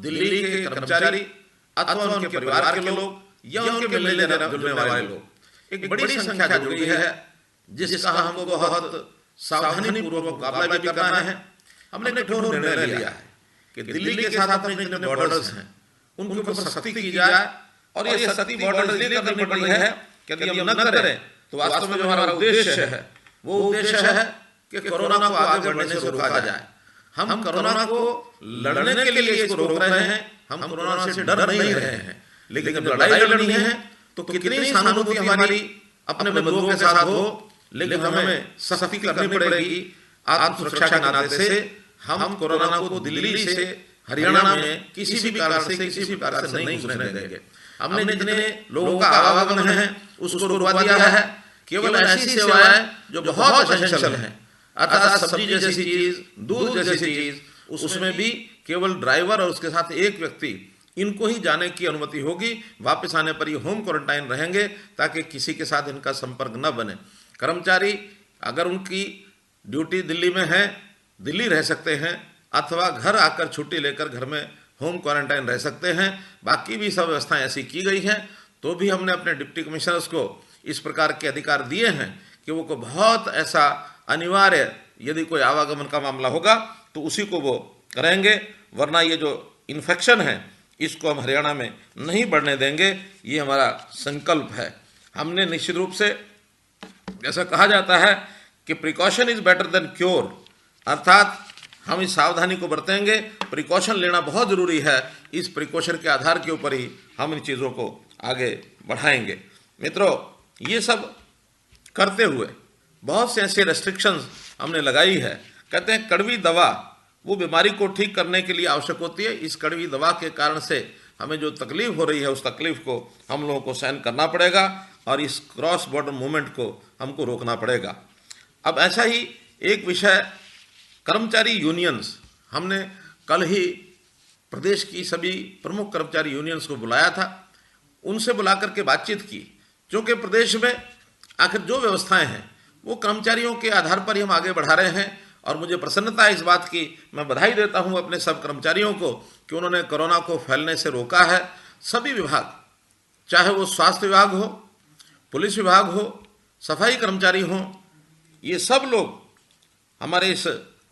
दिल्ली के कर्मचारी अथवा उनके परिवार के लोग या उनके मिलने जुलने वाले लोग, एक बड़ी संख्या जुड़ गई है जिसका हमको बहुत सावधानी पूर्वक मुकाबला भी करना है। हमने एक कठोर निर्णय लिया है कि दिल्ली के साथ अपने जितने बॉर्डर्स हैं उनके ऊपर सख्ती की जाए, और ये सख्ती बॉर्डर इसलिए करनी पड़ी है कि यदि हम न करें तो वास्तव में जो हमारा उद्देश्य है वो उद्देश्य है कि कोरोना को आगे बढ़ने से रोका जाए। हम कोरोना को लड़ने के लिए इसको रोक रहे हैं, हम कोरोना से डर नहीं रहे हैं, लेकिन जब लड़ाई लड़नी है तो कितनी सहानुभूति हमारी अपने बंधुओं के साथ हो, लेकिन हमें सख्ती करनी पड़ेगी। आत्म सुरक्षा के नाते से हम कोरोना को दिल्ली से हरियाणा में किसी भी कारण से नहीं घुसने देंगे। हमने जितने लोगों का आवागमन है उसको रोकवा दिया है। केवल ऐसी सेवाएं जो बहुत एसेंशियल हैं, अर्थात सब्जी जैसी चीज, दूध जैसी चीज, उसमें भी केवल ड्राइवर और उसके साथ एक व्यक्ति, इनको ही जाने की अनुमति होगी। वापस आने पर ये होम क्वारंटाइन रहेंगे ताकि किसी के साथ इनका संपर्क न बने। कर्मचारी अगर उनकी ड्यूटी दिल्ली में है, दिल्ली रह सकते हैं, अथवा घर आकर छुट्टी लेकर घर में होम क्वारंटाइन रह सकते हैं। बाकी भी सब व्यवस्थाएं ऐसी की गई हैं। तो भी हमने अपने डिप्टी कमिश्नर्स को इस प्रकार के अधिकार दिए हैं कि वो को बहुत ऐसा अनिवार्य यदि कोई आवागमन का मामला होगा तो उसी को वो करेंगे, वरना ये जो इन्फेक्शन है इसको हम हरियाणा में नहीं बढ़ने देंगे। ये हमारा संकल्प है। हमने निश्चित रूप से, जैसा कहा जाता है कि precaution is better than cure, अर्थात हम इस सावधानी को बरतेंगे। प्रिकॉशन लेना बहुत जरूरी है। इस प्रिकॉशन के आधार के ऊपर ही हम इन चीज़ों को आगे बढ़ाएंगे। मित्रों, ये सब करते हुए बहुत से ऐसे रेस्ट्रिक्शंस हमने लगाई है। कहते हैं कड़वी दवा वो बीमारी को ठीक करने के लिए आवश्यक होती है। इस कड़वी दवा के कारण से हमें जो तकलीफ हो रही है उस तकलीफ को हम लोगों को सहन करना पड़ेगा और इस क्रॉस बॉर्डर मूवमेंट को हमको रोकना पड़ेगा। अब ऐसा ही एक विषय, कर्मचारी यूनियंस, हमने कल ही प्रदेश की सभी प्रमुख कर्मचारी यूनियंस को बुलाया था, उनसे बुला करके बातचीत की, क्योंकि प्रदेश में आखिर जो व्यवस्थाएं हैं वो कर्मचारियों के आधार पर ही हम आगे बढ़ा रहे हैं। और मुझे प्रसन्नता है इस बात की, मैं बधाई देता हूं अपने सब कर्मचारियों को कि उन्होंने कोरोना को फैलने से रोका है। सभी विभाग, चाहे वो स्वास्थ्य विभाग हो, पुलिस विभाग हो, सफाई कर्मचारी हों, ये सब लोग हमारे इस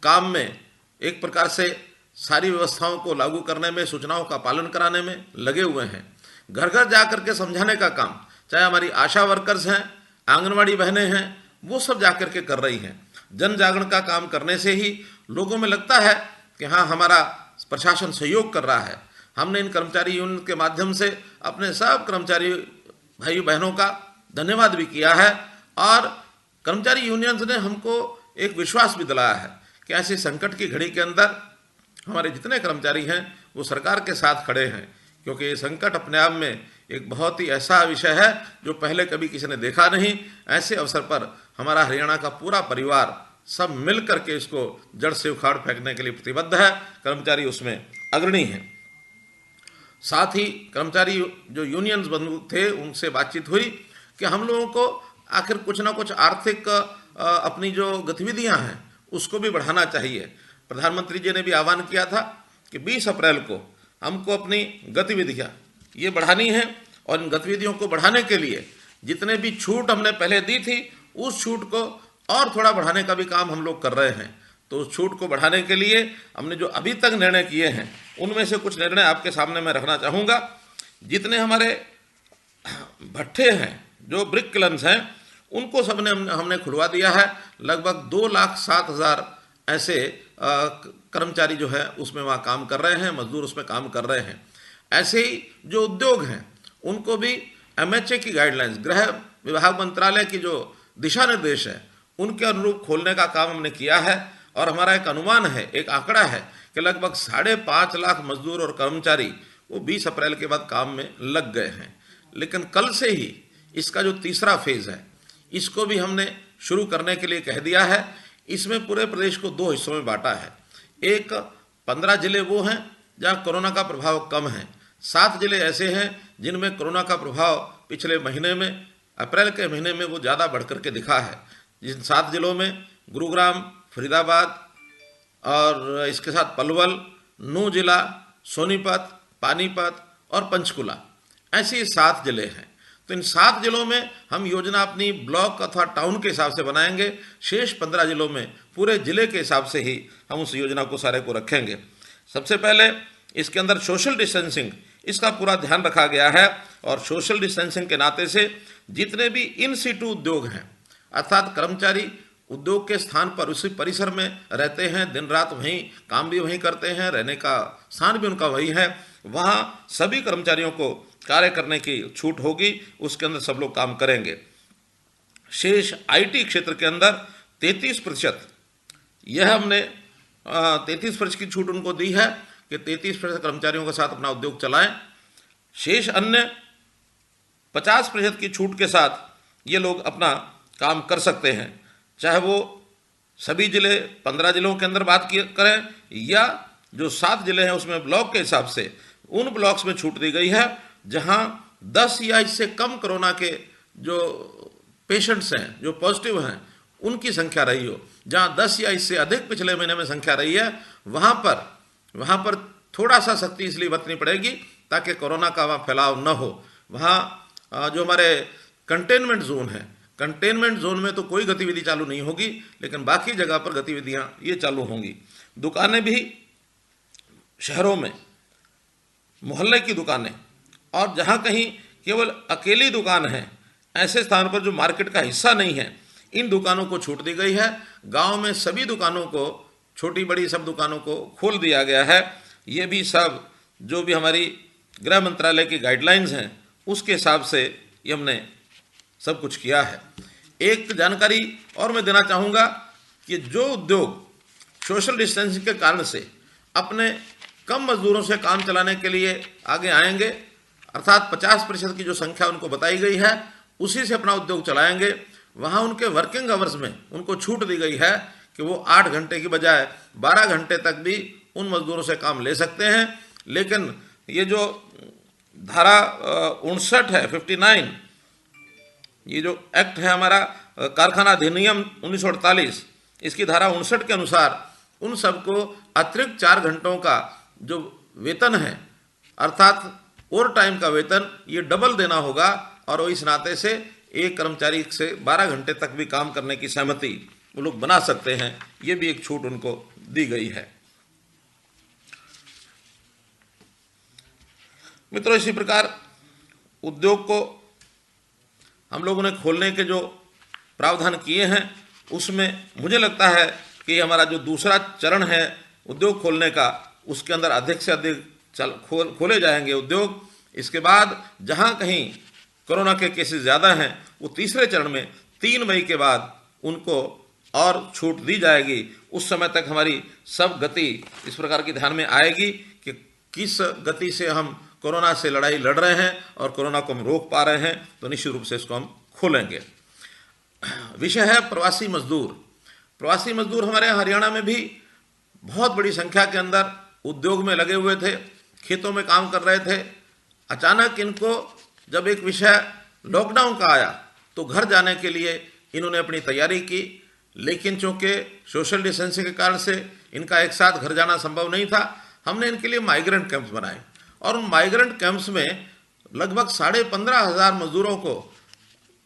काम में एक प्रकार से सारी व्यवस्थाओं को लागू करने में, सूचनाओं का पालन कराने में लगे हुए हैं। घर घर जा करके समझाने का काम, चाहे हमारी आशा वर्कर्स हैं, आंगनवाड़ी बहनें हैं, वो सब जा करके कर रही हैं। जन जागरण का काम करने से ही लोगों में लगता है कि हाँ, हमारा प्रशासन सहयोग कर रहा है। हमने इन कर्मचारी यूनियन के माध्यम से अपने सब कर्मचारी भाई बहनों का धन्यवाद भी किया है, और कर्मचारी यूनियंस ने हमको एक विश्वास भी दिलाया है कि ऐसे संकट की घड़ी के अंदर हमारे जितने कर्मचारी हैं वो सरकार के साथ खड़े हैं, क्योंकि ये संकट अपने आप में एक बहुत ही ऐसा विषय है जो पहले कभी किसी ने देखा नहीं। ऐसे अवसर पर हमारा हरियाणा का पूरा परिवार सब मिल करके इसको जड़ से उखाड़ फेंकने के लिए प्रतिबद्ध है। कर्मचारी उसमें अग्रणी हैं। साथ ही कर्मचारी जो यूनियंस बंधु थे उनसे बातचीत हुई कि हम लोगों को आखिर कुछ ना कुछ आर्थिक अपनी जो गतिविधियां हैं उसको भी बढ़ाना चाहिए। प्रधानमंत्री जी ने भी आह्वान किया था कि 20 अप्रैल को हमको अपनी गतिविधियां ये बढ़ानी है, और इन गतिविधियों को बढ़ाने के लिए जितने भी छूट हमने पहले दी थी उस छूट को और थोड़ा बढ़ाने का भी काम हम लोग कर रहे हैं। तो उस छूट को बढ़ाने के लिए हमने जो अभी तक निर्णय किए हैं उनमें से कुछ निर्णय आपके सामने मैं रखना चाहूँगा। जितने हमारे भट्ठे हैं, जो ब्रिक किलन्स हैं, उनको सबने हमने खुलवा दिया है। लगभग 2,07,000 ऐसे कर्मचारी जो है उसमें वहाँ काम कर रहे हैं, मजदूर उसमें काम कर रहे हैं। ऐसे ही जो उद्योग हैं उनको भी MHA की गाइडलाइंस, गृह विभाग मंत्रालय की जो दिशा निर्देश है उनके अनुरूप खोलने का काम हमने किया है। और हमारा एक अनुमान है, एक आंकड़ा है कि लगभग 5.5 लाख मजदूर और कर्मचारी वो 20 अप्रैल के बाद काम में लग गए हैं। लेकिन कल से ही इसका जो तीसरा फेज है इसको भी हमने शुरू करने के लिए कह दिया है। इसमें पूरे प्रदेश को 2 हिस्सों में बांटा है। एक 15 जिले वो हैं जहाँ कोरोना का प्रभाव कम है, 7 जिले ऐसे हैं जिनमें कोरोना का प्रभाव पिछले महीने में, अप्रैल के महीने में वो ज़्यादा बढ़ करके दिखा है। जिन 7 जिलों में गुरुग्राम, फरीदाबाद और इसके साथ पलवल, नूह जिला, सोनीपत, पानीपत और पंचकुला, ऐसे 7 जिले हैं। तो इन 7 जिलों में हम योजना अपनी ब्लॉक अथवा टाउन के हिसाब से बनाएंगे। शेष 15 जिलों में पूरे जिले के हिसाब से ही हम उस योजना को सारे को रखेंगे। सबसे पहले इसके अंदर सोशल डिस्टेंसिंग, इसका पूरा ध्यान रखा गया है। और सोशल डिस्टेंसिंग के नाते से जितने भी इन सिटू उद्योग हैं, अर्थात कर्मचारी उद्योग के स्थान पर उसी परिसर में रहते हैं, दिन रात वहीं काम भी वहीं करते हैं, रहने का स्थान भी उनका वही है, वहाँ सभी कर्मचारियों को कार्य करने की छूट होगी, उसके अंदर सब लोग काम करेंगे। शेष आईटी क्षेत्र के अंदर 33%, यह हमने 33% की छूट उनको दी है कि 33% कर्मचारियों के साथ अपना उद्योग चलाएं। शेष अन्य 50% की छूट के साथ ये लोग अपना काम कर सकते हैं, चाहे वो सभी जिले 15 जिलों के अंदर बात करें या जो 7 जिले हैं उसमें ब्लॉक के हिसाब से उन ब्लॉक्स में छूट दी गई है जहां 10 या इससे कम कोरोना के जो पेशेंट्स हैं, जो पॉजिटिव हैं, उनकी संख्या रही हो। जहां 10 या इससे अधिक पिछले महीने में संख्या रही है, वहां पर थोड़ा सा सख्ती इसलिए बरतनी पड़ेगी ताकि कोरोना का वहाँ फैलाव न हो। वहाँ जो हमारे कंटेनमेंट जोन है, कंटेनमेंट जोन में तो कोई गतिविधि चालू नहीं होगी, लेकिन बाकी जगह पर गतिविधियां ये चालू होंगी। दुकानें भी शहरों में, मोहल्ले की दुकानें और जहां कहीं केवल अकेली दुकान है, ऐसे स्थान पर जो मार्केट का हिस्सा नहीं है, इन दुकानों को छूट दी गई है। गांव में सभी दुकानों को, छोटी बड़ी सब दुकानों को खोल दिया गया है। ये भी सब जो भी हमारी गृह मंत्रालय की गाइडलाइंस हैं उसके हिसाब से ये हमने सब कुछ किया है। एक जानकारी और मैं देना चाहूँगा कि जो उद्योग सोशल डिस्टेंसिंग के कारण से अपने कम मजदूरों से काम चलाने के लिए आगे आएंगे, अर्थात 50% की जो संख्या उनको बताई गई है उसी से अपना उद्योग चलाएंगे, वहाँ उनके वर्किंग आवर्स में उनको छूट दी गई है कि वो 8 घंटे की बजाय 12 घंटे तक भी उन मजदूरों से काम ले सकते हैं। लेकिन ये जो धारा 59 है, 59, ये जो एक्ट है हमारा कारखाना अधिनियम 1948, इसकी धारा 59 के अनुसार उन सबको अतिरिक्त 4 घंटों का जो वेतन है, अर्थात ओवर टाइम का वेतन, ये डबल देना होगा। और इस नाते से एक कर्मचारी से 12 घंटे तक भी काम करने की सहमति वो लोग बना सकते हैं। ये भी एक छूट उनको दी गई है। मित्रों, इसी प्रकार उद्योग को हम लोगों ने खोलने के जो प्रावधान किए हैं उसमें मुझे लगता है कि हमारा जो दूसरा चरण है उद्योग खोलने का, उसके अंदर अधिक से अधिक खोले जाएंगे उद्योग। इसके बाद जहां कहीं कोरोना के केसेस ज़्यादा हैं, वो तीसरे चरण में 3 मई के बाद उनको और छूट दी जाएगी। उस समय तक हमारी सब गति इस प्रकार की ध्यान में आएगी कि किस गति से हम कोरोना से लड़ाई लड़ रहे हैं और कोरोना को हम रोक पा रहे हैं, तो निश्चित रूप से इसको हम खोलेंगे। विषय है प्रवासी मजदूर। प्रवासी मजदूर हमारे यहाँ हरियाणा में भी बहुत बड़ी संख्या के अंदर उद्योग में लगे हुए थे, खेतों में काम कर रहे थे। अचानक इनको जब एक विषय लॉकडाउन का आया तो घर जाने के लिए इन्होंने अपनी तैयारी की, लेकिन चूँकि सोशल डिस्टेंसिंग के कारण से इनका एक साथ घर जाना संभव नहीं था। हमने इनके लिए माइग्रेंट कैंप्स बनाए और उन माइग्रेंट कैंप्स में लगभग 15,500 मजदूरों को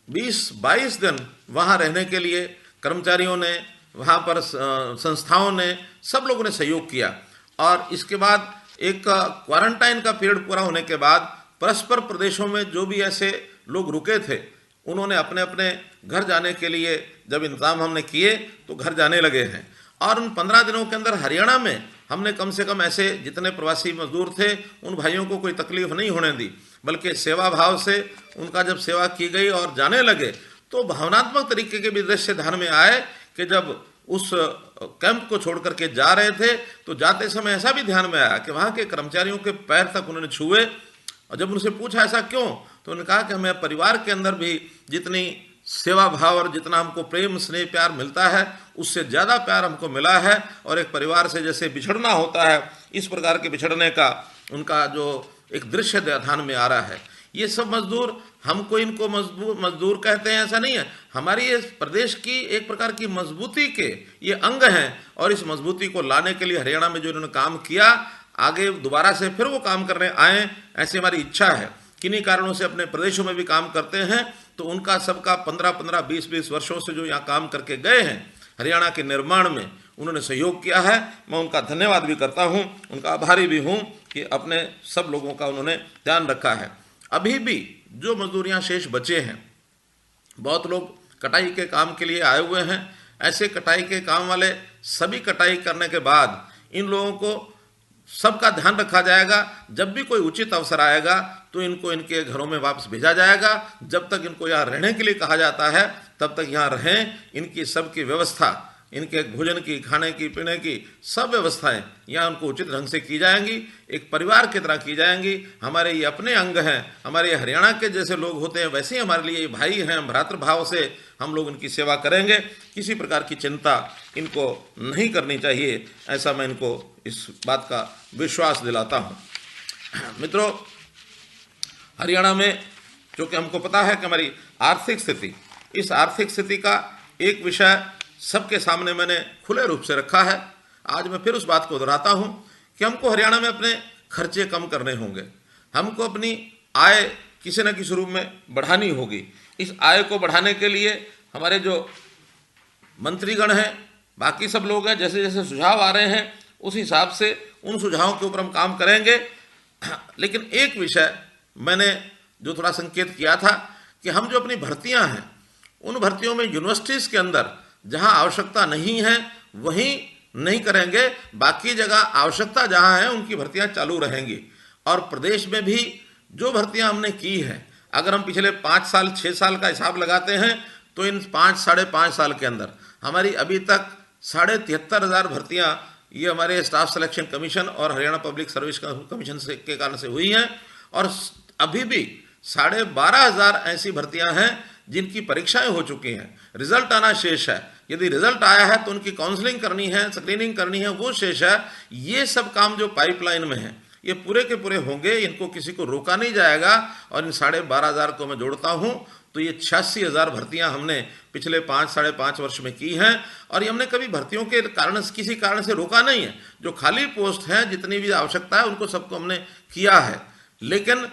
20-22 दिन वहाँ रहने के लिए कर्मचारियों ने, वहाँ पर संस्थाओं ने, सब लोगों ने सहयोग किया। और इसके बाद एक क्वारंटाइन का पीरियड पूरा होने के बाद परस्पर प्रदेशों में जो भी ऐसे लोग रुके थे उन्होंने अपने अपने घर जाने के लिए जब इंतजाम हमने किए तो घर जाने लगे हैं। और उन 15 दिनों के अंदर हरियाणा में हमने कम से कम ऐसे जितने प्रवासी मजदूर थे उन भाइयों को कोई तकलीफ नहीं होने दी, बल्कि सेवा भाव से उनका जब सेवा की गई और जाने लगे तो भावनात्मक तरीके के भी दृश्य ध्यान में आए कि जब उस कैंप को छोड़ करके जा रहे थे तो जाते समय ऐसा भी ध्यान में आया कि वहाँ के कर्मचारियों के पैर तक उन्होंने छुए। और जब उनसे पूछा ऐसा क्यों, तो उन्होंने कहा कि हमें परिवार के अंदर भी जितनी सेवा भाव और जितना हमको प्रेम स्नेह प्यार मिलता है उससे ज़्यादा प्यार हमको मिला है। और एक परिवार से जैसे बिछड़ना होता है, इस प्रकार के बिछड़ने का उनका जो एक दृश्य ध्यान में आ रहा है। ये सब मजदूर, हमको इनको मजदूर कहते हैं ऐसा नहीं है, हमारी इस प्रदेश की एक प्रकार की मजबूती के ये अंग हैं। और इस मजबूती को लाने के लिए हरियाणा में जो इन्होंने काम किया, आगे दोबारा से फिर वो काम करने आए, ऐसी हमारी इच्छा है। किन्हीं कारणों से अपने प्रदेशों में भी काम करते हैं, तो उनका सबका 15-15, 20-20 वर्षों से जो यहाँ काम करके गए हैं हरियाणा के निर्माण में, उन्होंने सहयोग किया है। मैं उनका धन्यवाद भी करता हूँ, उनका आभारी भी हूँ कि अपने सब लोगों का उन्होंने ध्यान रखा है। अभी भी जो मजदूरियाँ शेष बचे हैं, बहुत लोग कटाई के काम के लिए आए हुए हैं। ऐसे कटाई के काम वाले सभी कटाई करने के बाद इन लोगों को सबका ध्यान रखा जाएगा। जब भी कोई उचित अवसर आएगा तो इनको इनके घरों में वापस भेजा जाएगा। जब तक इनको यहाँ रहने के लिए कहा जाता है तब तक यहाँ रहें। इनकी सबकी व्यवस्था, इनके भोजन की, खाने की, पीने की सब व्यवस्थाएं यहाँ उनको उचित ढंग से की जाएंगी, एक परिवार की तरह की जाएंगी। हमारे ये अपने अंग हैं, हमारे ये हरियाणा के जैसे लोग होते हैं वैसे ही हमारे लिए ये भाई हैं। भ्रातृभाव से हम लोग इनकी सेवा करेंगे। किसी प्रकार की चिंता इनको नहीं करनी चाहिए, ऐसा मैं इनको इस बात का विश्वास दिलाता हूँ। मित्रों, हरियाणा में चूँकि हमको पता है कि हमारी आर्थिक स्थिति, इस आर्थिक स्थिति का एक विषय सबके सामने मैंने खुले रूप से रखा है। आज मैं फिर उस बात को दोहराता हूँ कि हमको हरियाणा में अपने खर्चे कम करने होंगे, हमको अपनी आय किसी न किसी रूप में बढ़ानी होगी। इस आय को बढ़ाने के लिए हमारे जो मंत्रीगण हैं, बाकी सब लोग हैं, जैसे जैसे सुझाव आ रहे हैं उस हिसाब से उन सुझावों के ऊपर हम काम करेंगे। लेकिन एक विषय मैंने जो थोड़ा संकेत किया था कि हम जो अपनी भर्तियां हैं, उन भर्तियों में यूनिवर्सिटीज़ के अंदर जहां आवश्यकता नहीं है वहीं नहीं करेंगे, बाकी जगह आवश्यकता जहां है उनकी भर्तियां चालू रहेंगी। और प्रदेश में भी जो भर्तियां हमने की हैं, अगर हम पिछले 5 साल 6 साल का हिसाब लगाते हैं तो इन 5-5.5 साल के अंदर हमारी अभी तक 73,500 भर्तियां ये हमारे स्टाफ सिलेक्शन कमीशन और हरियाणा पब्लिक सर्विस कमीशन से के कारण से हुई हैं। और अभी भी 12,500 ऐसी भर्तियां हैं जिनकी परीक्षाएं हो चुकी हैं, रिजल्ट आना शेष है। यदि रिजल्ट आया है तो उनकी काउंसलिंग करनी है, स्क्रीनिंग करनी है, वो शेष है। ये सब काम जो पाइपलाइन में है ये पूरे के पूरे होंगे, इनको किसी को रोका नहीं जाएगा। और इन 12,500 को मैं जोड़ता हूँ तो ये 86,000 भर्तियां हमने पिछले 5-5.5 वर्ष में की हैं। और ये हमने कभी भर्तियों के कारण किसी कारण से रोका नहीं है। जो खाली पोस्ट हैं, जितनी भी आवश्यकता है, उनको सबको हमने किया है। लेकिन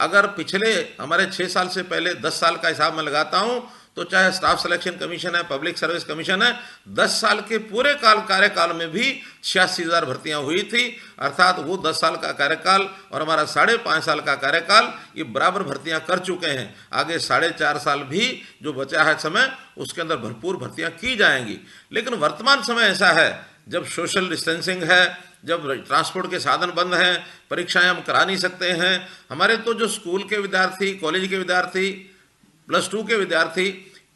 अगर पिछले हमारे 6 साल से पहले 10 साल का हिसाब मैं लगाता हूं तो चाहे स्टाफ सिलेक्शन कमीशन है, पब्लिक सर्विस कमीशन है, 10 साल के पूरे कार्यकाल में भी 86,000 भर्तियां हुई थी। अर्थात वो 10 साल का कार्यकाल और हमारा 5.5 साल का कार्यकाल, ये बराबर भर्तियां कर चुके हैं। आगे 4.5 साल भी जो बचा है समय, उसके अंदर भरपूर भर्तियां की जाएंगी। लेकिन वर्तमान समय ऐसा है जब सोशल डिस्टेंसिंग है, जब ट्रांसपोर्ट के साधन बंद हैं, परीक्षाएं हम करा नहीं सकते हैं। हमारे तो जो स्कूल के विद्यार्थी, कॉलेज के विद्यार्थी, +2 के विद्यार्थी,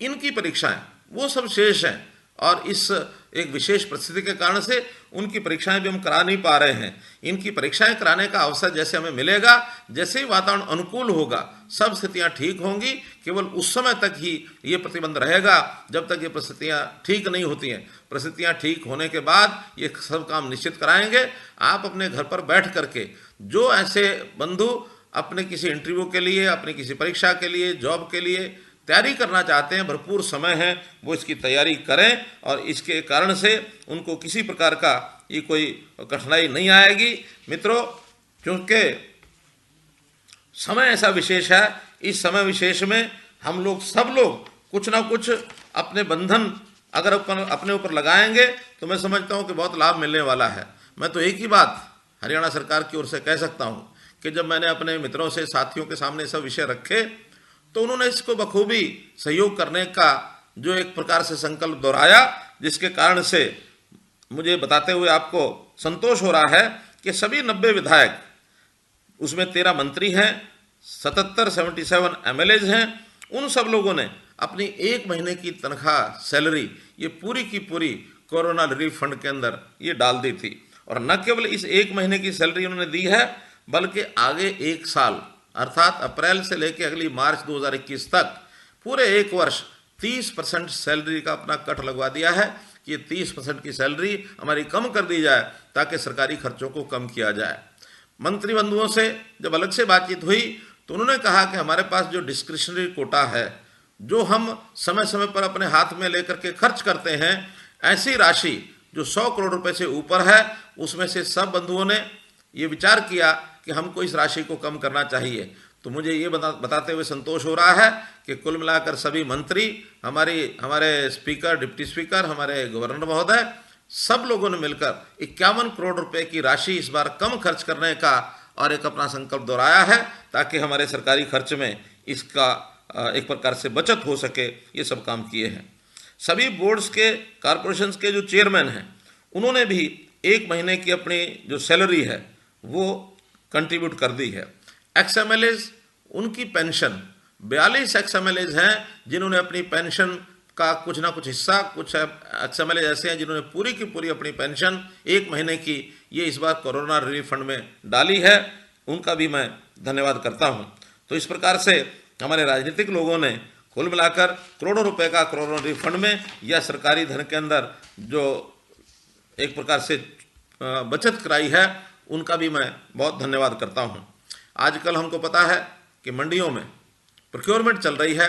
इनकी परीक्षाएं वो सब शेष हैं। और इस एक विशेष परिस्थिति के कारण से उनकी परीक्षाएं भी हम करा नहीं पा रहे हैं। इनकी परीक्षाएं कराने का अवसर जैसे हमें मिलेगा, जैसे ही वातावरण अनुकूल होगा, सब स्थितियां ठीक होंगी। केवल उस समय तक ही ये प्रतिबंध रहेगा जब तक ये परिस्थितियां ठीक नहीं होती हैं। परिस्थितियां ठीक होने के बाद ये सब काम निश्चित कराएंगे। आप अपने घर पर बैठ करके जो ऐसे बंधु अपने किसी इंटरव्यू के लिए, अपनी किसी परीक्षा के लिए, जॉब के लिए तैयारी करना चाहते हैं, भरपूर समय है, वो इसकी तैयारी करें। और इसके कारण से उनको किसी प्रकार का ये कोई कठिनाई नहीं आएगी। मित्रों, क्योंकि समय ऐसा विशेष है, इस समय विशेष में हम लोग सब लोग कुछ ना कुछ अपने बंधन अगर अपने ऊपर लगाएंगे तो मैं समझता हूँ कि बहुत लाभ मिलने वाला है। मैं तो एक ही बात हरियाणा सरकार की ओर से कह सकता हूँ कि जब मैंने अपने मित्रों से, साथियों के सामने सब विषय रखे तो उन्होंने इसको बखूबी सहयोग करने का जो एक प्रकार से संकल्प दोहराया, जिसके कारण से मुझे बताते हुए आपको संतोष हो रहा है कि सभी 90 विधायक, उसमें 13 मंत्री हैं, 77 MLAs हैं, उन सब लोगों ने अपनी 1 महीने की तनख्वाह, सैलरी ये पूरी की पूरी कोरोना रिलीफ फंड के अंदर ये डाल दी थी। और न केवल इस 1 महीने की सैलरी उन्होंने दी है, बल्कि आगे 1 साल अर्थात अप्रैल से लेकर अगली मार्च 2021 तक पूरे 1 वर्ष 30% सैलरी का अपना कट लगवा दिया है कि 30% की सैलरी हमारी कम कर दी जाए ताकि सरकारी खर्चों को कम किया जाए। मंत्री बंधुओं से जब अलग से बातचीत हुई तो उन्होंने कहा कि हमारे पास जो डिस्क्रिशनरी कोटा है, जो हम समय समय पर अपने हाथ में लेकर के खर्च करते हैं, ऐसी राशि जो 100 करोड़ रुपए से ऊपर है, उसमें से सब बंधुओं ने ये विचार किया कि हमको इस राशि को कम करना चाहिए, तो मुझे ये बताते हुए संतोष हो रहा है कि कुल मिलाकर सभी मंत्री, हमारे स्पीकर, डिप्टी स्पीकर, हमारे गवर्नर महोदय, सब लोगों ने मिलकर 51 करोड़ रुपए की राशि इस बार कम खर्च करने का और एक अपना संकल्प दोहराया है, ताकि हमारे सरकारी खर्च में इसका एक प्रकार से बचत हो सके। ये सब काम किए हैं। सभी बोर्ड्स के, कॉरपोरेशंस के जो चेयरमैन हैं, उन्होंने भी 1 महीने की अपनी जो सैलरी है वो कंट्रीब्यूट कर दी है। एक्स-एमएलएज, उनकी पेंशन 42 एक्स-एमएलएज हैं जिन्होंने अपनी पेंशन का कुछ ना कुछ हिस्सा, कुछ एक्स-एमएलएज ऐसे हैं जिन्होंने पूरी की पूरी अपनी पेंशन 1 महीने की ये इस बार कोरोना रिलीफ फंड में डाली है। उनका भी मैं धन्यवाद करता हूं। तो इस प्रकार से हमारे राजनीतिक लोगों ने कुल मिलाकर करोड़ों रुपए का कोरोना रिलीफ फंड में या सरकारी धन के अंदर जो एक प्रकार से बचत कराई है, उनका भी मैं बहुत धन्यवाद करता हूं। आजकल हमको पता है कि मंडियों में प्रोक्योरमेंट चल रही है।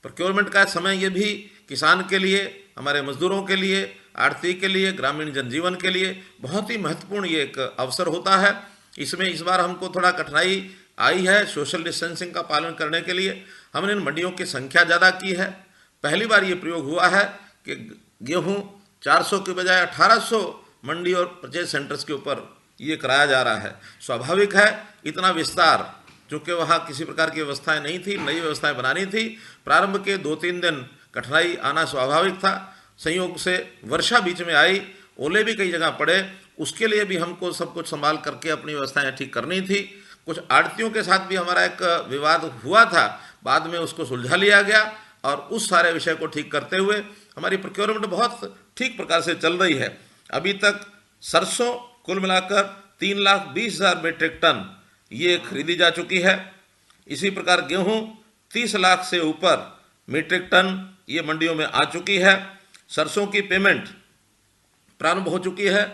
प्रोक्योरमेंट का समय ये भी किसान के लिए, हमारे मजदूरों के लिए, आढ़ती के लिए, ग्रामीण जनजीवन के लिए बहुत ही महत्वपूर्ण ये एक अवसर होता है। इसमें इस बार हमको थोड़ा कठिनाई आई है सोशल डिस्टेंसिंग का पालन करने के लिए। हमने इन मंडियों की संख्या ज़्यादा की है। पहली बार ये प्रयोग हुआ है कि गेहूँ 400 के बजाय 1800 मंडी और परचेज सेंटर्स के ऊपर ये कराया जा रहा है। स्वाभाविक है, इतना विस्तार, चूँकि वहाँ किसी प्रकार की व्यवस्थाएं नहीं थी, नई व्यवस्थाएं बनानी थी। प्रारंभ के 2-3 दिन कठिनाई आना स्वाभाविक था। संयोग से वर्षा बीच में आई, ओले भी कई जगह पड़े, उसके लिए भी हमको सब कुछ संभाल करके अपनी व्यवस्थाएं ठीक करनी थी। कुछ आड़तियों के साथ भी हमारा एक विवाद हुआ था, बाद में उसको सुलझा लिया गया और उस सारे विषय को ठीक करते हुए हमारी प्रोक्योरमेंट बहुत ठीक प्रकार से चल रही है। अभी तक सरसों कुल मिलाकर 3,20,000 मीट्रिक टन ये खरीदी जा चुकी है। इसी प्रकार गेहूं 30 लाख से ऊपर मीट्रिक टन ये मंडियों में आ चुकी है। सरसों की पेमेंट प्रारंभ हो चुकी है।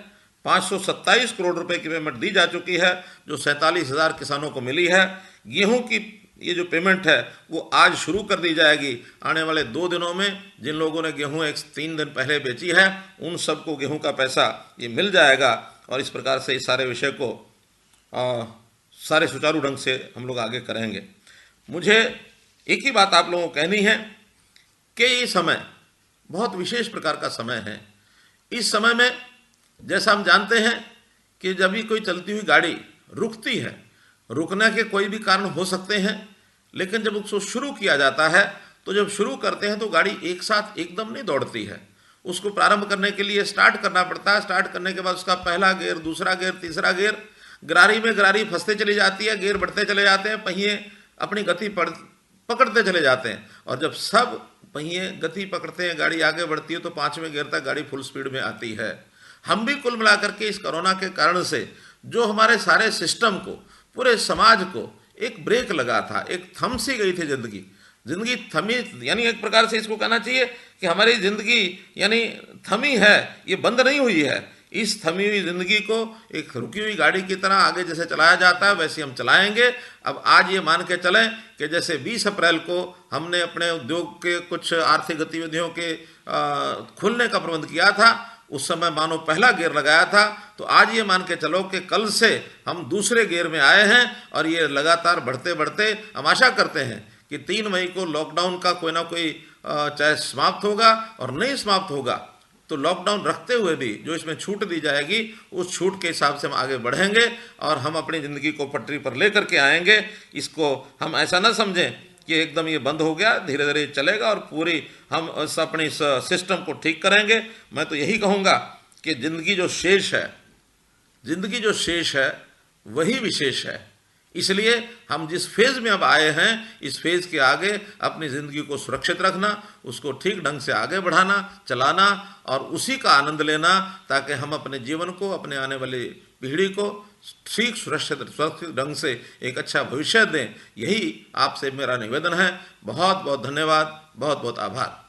527 करोड़ रुपए की पेमेंट दी जा चुकी है, जो 47,000 किसानों को मिली है। गेहूं की ये जो पेमेंट है वो आज शुरू कर दी जाएगी। आने वाले 2 दिनों में जिन लोगों ने गेहूं 3 दिन पहले बेची है, उन सबको गेहूं का पैसा ये मिल जाएगा। और इस प्रकार से इस सारे विषय को सारे सुचारू ढंग से हम लोग आगे करेंगे। मुझे एक ही बात आप लोगों को कहनी है कि ये समय बहुत विशेष प्रकार का समय है। इस समय में जैसा हम जानते हैं कि जब भी कोई चलती हुई गाड़ी रुकती है, रुकने के कोई भी कारण हो सकते हैं, लेकिन जब उसको शुरू किया जाता है तो जब शुरू करते हैं तो गाड़ी एक साथ एकदम नहीं दौड़ती है। उसको प्रारंभ करने के लिए स्टार्ट करना पड़ता है। स्टार्ट करने के बाद उसका पहला गियर, दूसरा गियर, तीसरा गियर, गरारी में गरारी फंसते चली जाती है, गियर बढ़ते चले जाते हैं, पहिए अपनी गति पकड़ते चले जाते हैं। और जब सब पहिए गति पकड़ते हैं, गाड़ी आगे बढ़ती है, तो 5वें गियर तक गाड़ी फुल स्पीड में आती है। हम भी कुल मिलाकर के इस कोरोना के कारण से जो हमारे सारे सिस्टम को, पूरे समाज को एक ब्रेक लगा था, एक थम सी गई थी जिंदगी थमी, यानी एक प्रकार से इसको कहना चाहिए कि हमारी जिंदगी यानी थमी है, ये बंद नहीं हुई है। इस थमी हुई जिंदगी को एक रुकी हुई गाड़ी की तरह आगे जैसे चलाया जाता है वैसे हम चलाएंगे। अब आज ये मान के चलें कि जैसे 20 अप्रैल को हमने अपने उद्योग के कुछ आर्थिक गतिविधियों के खुलने का प्रबंध किया था, उस समय मानो पहला गियर लगाया था, तो आज ये मान के चलो कि कल से हम दूसरे गियर में आए हैं और ये लगातार बढ़ते बढ़ते हम आशा करते हैं कि 3 मई को लॉकडाउन का कोई ना कोई चाहे समाप्त होगा और नहीं समाप्त होगा तो लॉकडाउन रखते हुए भी जो इसमें छूट दी जाएगी उस छूट के हिसाब से हम आगे बढ़ेंगे और हम अपनी ज़िंदगी को पटरी पर लेकर के आएंगे। इसको हम ऐसा ना समझें कि एकदम ये बंद हो गया, धीरे धीरे चलेगा और पूरी हम अपने इस सिस्टम को ठीक करेंगे। मैं तो यही कहूँगा कि ज़िंदगी जो शेष है वही विशेष है। इसलिए हम जिस फेज़ में अब आए हैं, इस फेज़ के आगे अपनी ज़िंदगी को सुरक्षित रखना, उसको ठीक ढंग से आगे बढ़ाना, चलाना और उसी का आनंद लेना, ताकि हम अपने जीवन को, अपने आने वाली पीढ़ी को ठीक सुरक्षित ढंग से एक अच्छा भविष्य दें। यही आपसे मेरा निवेदन है। बहुत बहुत धन्यवाद, बहुत बहुत आभार।